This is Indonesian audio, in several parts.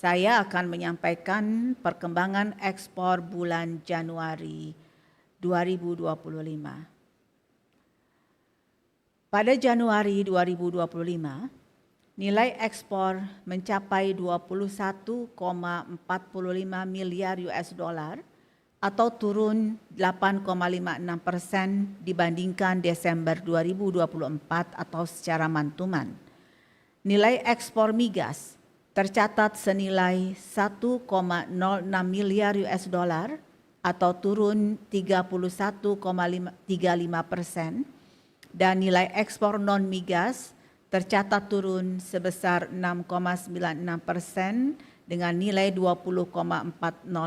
Saya akan menyampaikan perkembangan ekspor bulan Januari 2025. Pada Januari 2025, nilai ekspor mencapai 21,45 miliar US dollar atau turun 8,56% dibandingkan Desember 2024 atau secara mantuman. Nilai ekspor migas tercatat senilai 1,06 miliar US dollar atau turun 31,35%, dan nilai ekspor non-migas tercatat turun sebesar 6,96% dengan nilai 20,40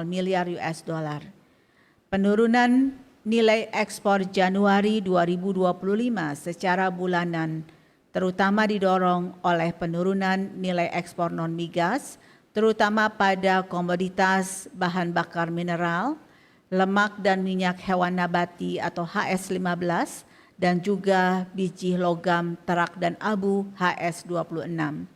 miliar US dollar. Penurunan nilai ekspor Januari 2025 secara bulanan terutama didorong oleh penurunan nilai ekspor non-migas, terutama pada komoditas bahan bakar mineral, lemak dan minyak hewan nabati atau HS15, dan juga biji logam terak dan abu HS26.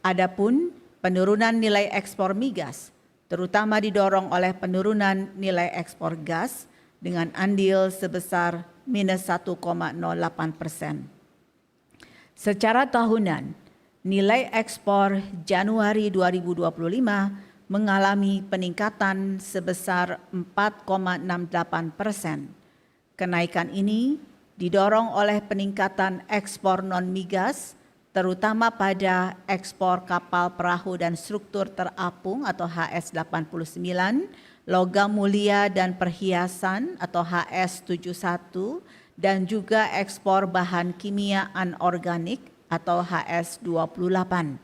Adapun penurunan nilai ekspor migas terutama didorong oleh penurunan nilai ekspor gas dengan andil sebesar minus 1,08%. Secara tahunan, nilai ekspor Januari 2025 mengalami peningkatan sebesar 4,68%. Kenaikan ini didorong oleh peningkatan ekspor non-migas, terutama pada ekspor kapal perahu dan struktur terapung atau HS89, logam mulia dan perhiasan atau HS71, dan juga ekspor bahan kimia anorganik atau HS28.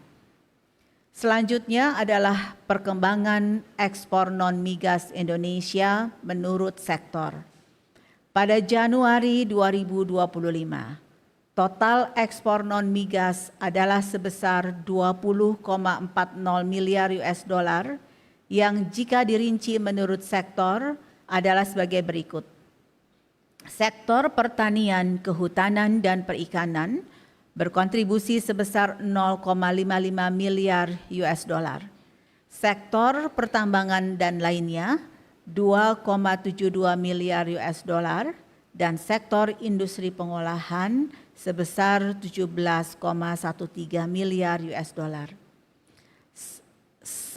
Selanjutnya adalah perkembangan ekspor non-migas Indonesia menurut sektor. Pada Januari 2025, total ekspor non-migas adalah sebesar 20,40 miliar US dollar yang jika dirinci menurut sektor adalah sebagai berikut. Sektor pertanian, kehutanan, dan perikanan berkontribusi sebesar 0,55 miliar US dollar. Sektor pertambangan dan lainnya 2,72 miliar US dollar, dan sektor industri pengolahan sebesar 17,13 miliar US dollar.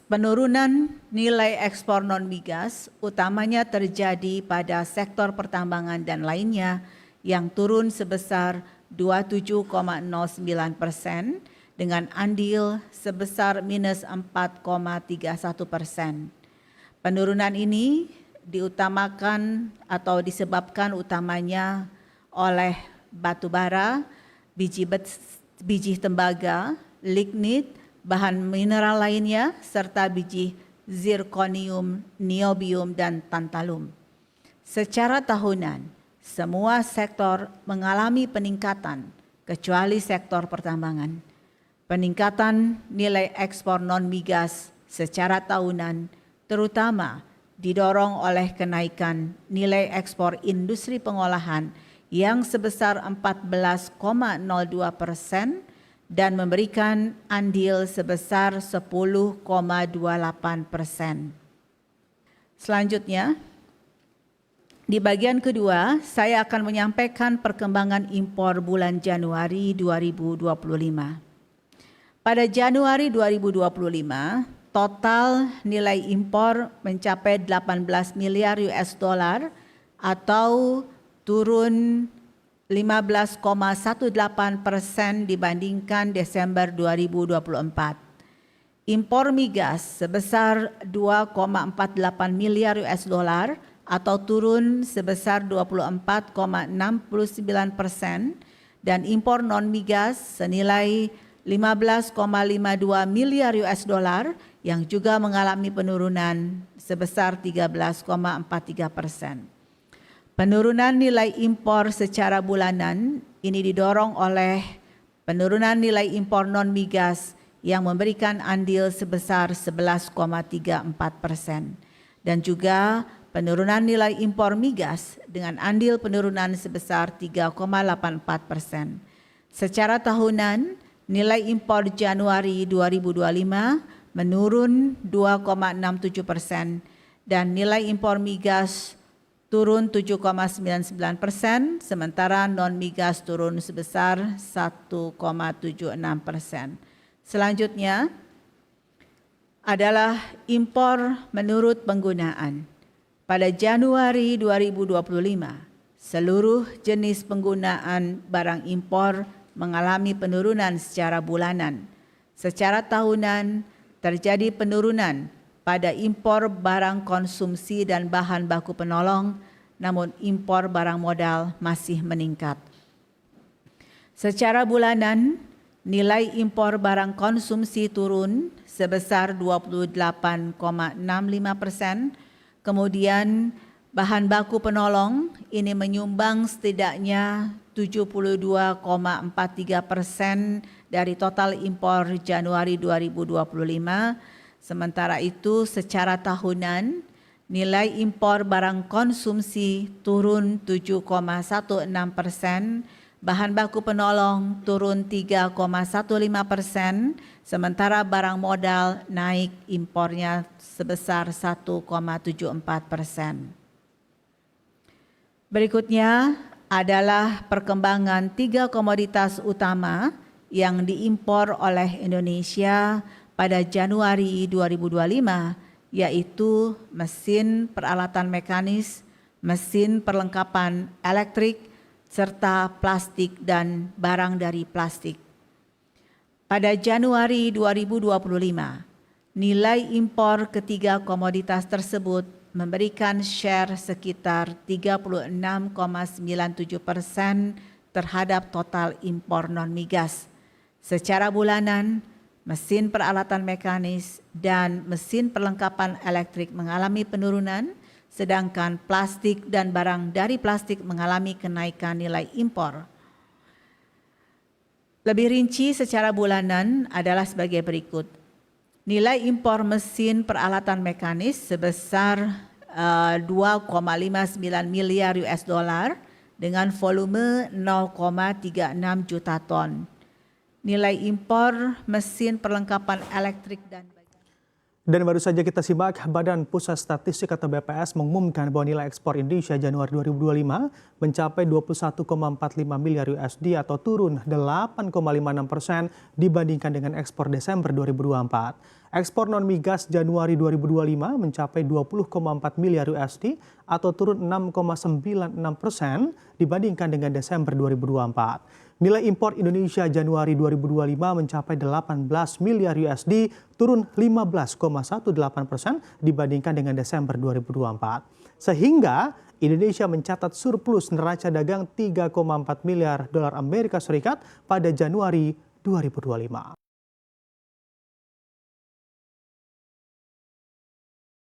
Penurunan nilai ekspor non-migas utamanya terjadi pada sektor pertambangan dan lainnya yang turun sebesar 27,09% dengan andil sebesar minus 4,31%. Penurunan ini diutamakan atau disebabkan utamanya oleh batu bara, biji tembaga, lignit, bahan mineral lainnya, serta biji zirconium, niobium, dan tantalum. Secara tahunan, semua sektor mengalami peningkatan, kecuali sektor pertambangan. Peningkatan nilai ekspor non-migas secara tahunan terutama didorong oleh kenaikan nilai ekspor industri pengolahan yang sebesar 14,02%, dan memberikan andil sebesar 10,28%. Selanjutnya, di bagian kedua, saya akan menyampaikan perkembangan impor bulan Januari 2025. Pada Januari 2025, total nilai impor mencapai 18 miliar US dollar atau turun 15,18% dibandingkan Desember 2024. Impor migas sebesar 2,48 miliar US dollar atau turun sebesar 24,69%, dan impor non-migas senilai 15,52 miliar US dollar yang juga mengalami penurunan sebesar 13,43%. Penurunan nilai impor secara bulanan ini didorong oleh penurunan nilai impor non-migas yang memberikan andil sebesar 11,34%, dan juga penurunan nilai impor migas dengan andil penurunan sebesar 3,84%. Secara tahunan, nilai impor Januari 2025 menurun 2,67% dan nilai impor migas turun 7,99%, sementara non-migas turun sebesar 1,76%. Selanjutnya adalah impor menurut penggunaan. Pada Januari 2025, seluruh jenis penggunaan barang impor mengalami penurunan secara bulanan. Secara tahunan, terjadi penurunan pada impor barang konsumsi dan bahan baku penolong, namun impor barang modal masih meningkat. Secara bulanan, nilai impor barang konsumsi turun sebesar 28,65%, kemudian bahan baku penolong ini menyumbang setidaknya 72,43% dari total impor Januari 2025. Sementara itu secara tahunan nilai impor barang konsumsi turun 7,16%, bahan baku penolong turun 3,15%, sementara barang modal naik impornya sebesar 1,74%. Berikutnya adalah perkembangan 3 komoditas utama yang diimpor oleh Indonesia pada Januari 2025, yaitu mesin peralatan mekanis, mesin perlengkapan elektrik, serta plastik dan barang dari plastik. Pada Januari 2025, nilai impor ketiga komoditas tersebut memberikan share sekitar 36,97% terhadap total impor non-migas. Secara bulanan, mesin peralatan mekanis dan mesin perlengkapan elektrik mengalami penurunan, sedangkan plastik dan barang dari plastik mengalami kenaikan nilai impor. Lebih rinci secara bulanan adalah sebagai berikut. Nilai impor mesin peralatan mekanis sebesar 2,59 miliar US dollar dengan volume 0,36 juta ton. Nilai impor mesin perlengkapan elektrik dan baru saja kita simak, Badan Pusat Statistik atau BPS mengumumkan bahwa nilai ekspor Indonesia Januari 2025 mencapai 21,45 miliar USD atau turun 8,56% dibandingkan dengan ekspor Desember 2024. Ekspor non-migas Januari 2025 mencapai 20,4 miliar USD atau turun 6,96% dibandingkan dengan Desember 2024. Nilai impor Indonesia Januari 2025 mencapai 18 miliar USD, turun 15,18% dibandingkan dengan Desember 2024. Sehingga Indonesia mencatat surplus neraca dagang 3,4 miliar dolar Amerika Serikat pada Januari 2025.